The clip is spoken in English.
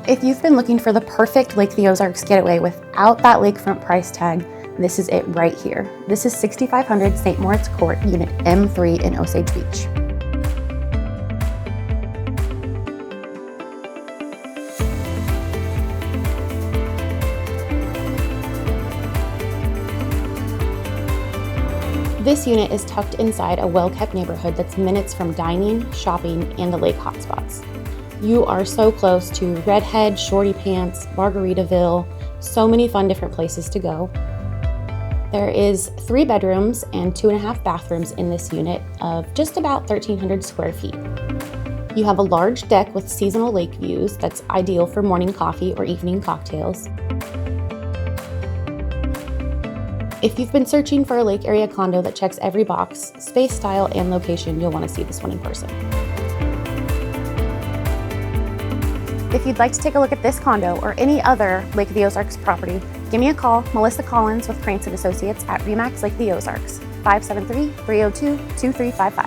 If you've been looking for the perfect Lake the Ozarks getaway without that lakefront price tag, this is it right here. This is 6500 St. Moritz Court, Unit M3 in Osage Beach. This unit is tucked inside a well-kept neighborhood that's minutes from dining, shopping, and the lake hotspots. You are so close to Redhead, Shorty Pants, Margaritaville, so many fun different places to go. There is 3 bedrooms and 2.5 bathrooms in this unit of just about 1,300 square feet. You have a large deck with seasonal lake views that's ideal for morning coffee or evening cocktails. If you've been searching for a lake area condo that checks every box, space, style, and location, you'll want to see this one in person. If you'd like to take a look at this condo or any other Lake of the Ozarks property, give me a call, Melissa Collins with Krantz & Associates at RE/MAX Lake of the Ozarks, 573-302-2355.